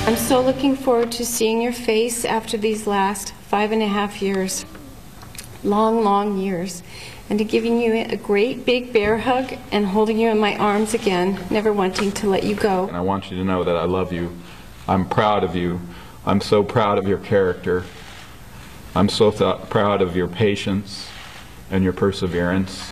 I'm so looking forward to seeing your face after these last 5.5 years. Long, long years. And to giving you a great big bear hug and holding you in my arms again, never wanting to let you go. And I want you to know that I love you. I'm proud of you. I'm so proud of your character. I'm so proud of your patience and your perseverance.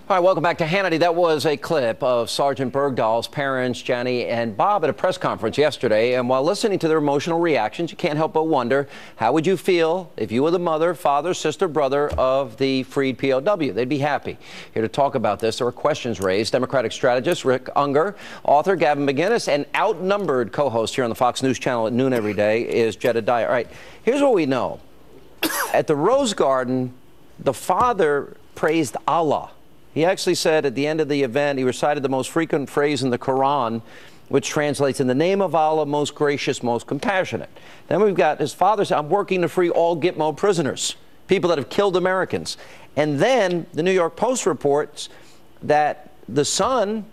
All right, welcome back to Hannity. That was a clip of Sergeant Bergdahl's parents, Jenny and Bob, at a press conference yesterday. And while listening to their emotional reactions, you can't help but wonder, how would you feel if you were the mother, father, sister, brother of the freed POW? They'd be happy. Here to talk about this, there were questions raised. Democratic strategist Rick Ungar, author Gavin McInnes, and outnumbered co-host here on the Fox News Channel at noon every day is Jedediah. All right, here's what we know. At the Rose Garden, the father praised Allah. He actually said at the end of the event, he recited the most frequent phrase in the Quran, which translates, "In the name of Allah, most gracious, most compassionate." Then we've got his father saying, "I'm working to free all Gitmo prisoners, people that have killed Americans." And then the New York Post reports that the son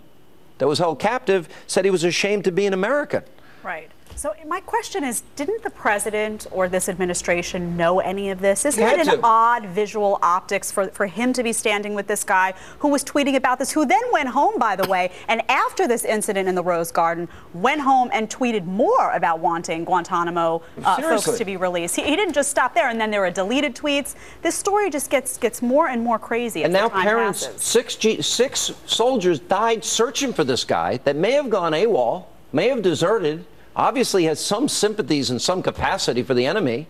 that was held captive said he was ashamed to be an American. Right. So my question is, didn't the president or this administration know any of this? Isn't it an odd visual optics for him to be standing with this guy who was tweeting about this, who then went home, by the way, and after this incident in the Rose Garden, went home and tweeted more about wanting Guantanamo folks to be released. He didn't just stop there, and then there were deleted tweets. This story just gets more and more crazy as the time passes. And now six soldiers died searching for this guy that may have gone AWOL, may have deserted, obviously has some sympathies in some capacity for the enemy,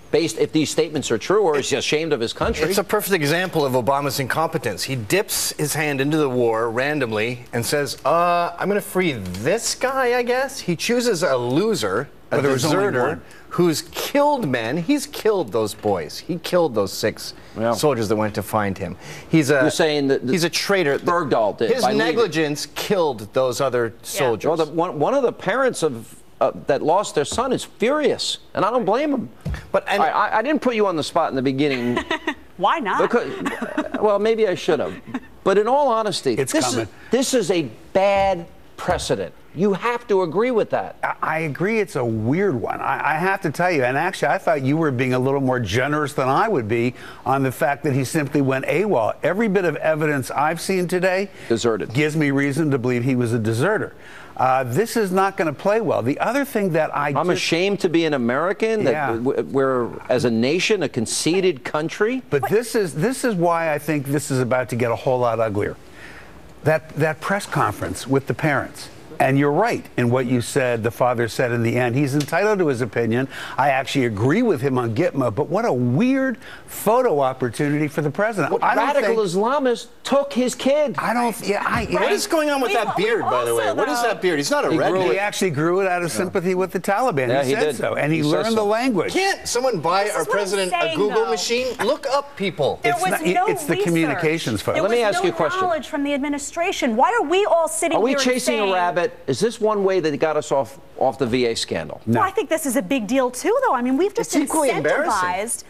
based if these statements are true, or is he ashamed of his country? It's a perfect example of Obama's incompetence. He dips his hand into the war randomly and says, I'm going to free this guy, I guess. He chooses a loser, a deserter, who's killed men. He's killed those boys. He killed those 6 soldiers that went to find him. You're saying that he's a traitor. Bergdahl did. His negligence killed those other soldiers. Well, one of the parents of that lost their son is furious, and I don't blame him. But I didn't put you on the spot in the beginning. Why not? Because, well, maybe I should have. But in all honesty, this is a bad precedent. You have to agree with that. I agree. It's a weird one. I have to tell you, and actually I thought you were being a little more generous than I would be on the fact that he simply went AWOL. Every bit of evidence I've seen today gives me reason to believe he was a deserter. This is not going to play well. The other thing that I'm ashamed to be an American, that we're, as a nation, a conceited country. But this is why I think this is about to get a whole lot uglier. That press conference with the parents. And you're right in what you said, the father said in the end. He's entitled to his opinion. I actually agree with him on Gitmo, but what a weird photo opportunity for the president. Radical Islamists took his kid. What is going on with that beard, by the way? What is that beard? He's not a redneck. He actually grew it out of sympathy with the Taliban. Yeah, he said so. And he learned the language. Can't someone buy our president a Google machine? Look up people. It's the communications folks. Let me ask you a question. There was no knowledge from the administration. Why are we all sitting here Are we chasing a rabbit? Is this one way that got us off the VA scandal? No. Well, I think this is a big deal too, though. I mean, we've just incentivized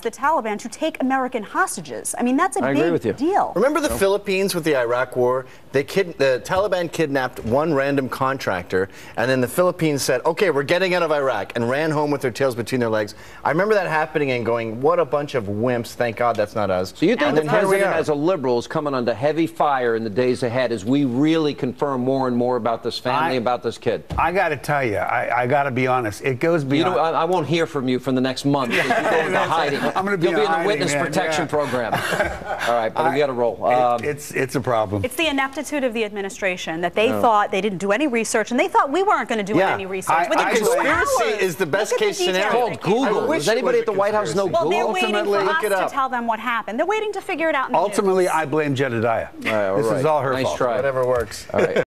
the Taliban to take American hostages. I mean, that's a big deal. Remember the Philippines with the Iraq War? The Taliban kidnapped one random contractor, and then the Philippines said, "Okay, we're getting out of Iraq," and ran home with their tails between their legs. I remember that happening and going, "What a bunch of wimps! Thank God that's not us." So you think the president, as a liberal, is coming under heavy fire in the days ahead as we really confirm more and more about this family, about this kid? I got to tell you, I got to be honest. It goes beyond. I won't hear from you for the next month. You'll go into hiding. You'll be in the witness protection program. All right, but we got to roll. It's a problem. It's the ineptitude of the administration that they thought they didn't do any research, and they thought we weren't going to do any research. The conspiracy is the best case scenario. Called Google. Does anybody at the White House know Google? Well, they're waiting for us to tell them what happened. They're waiting to figure it out in the news. Ultimately, I blame Jedediah. This is all her fault. Nice try. Whatever works. All right.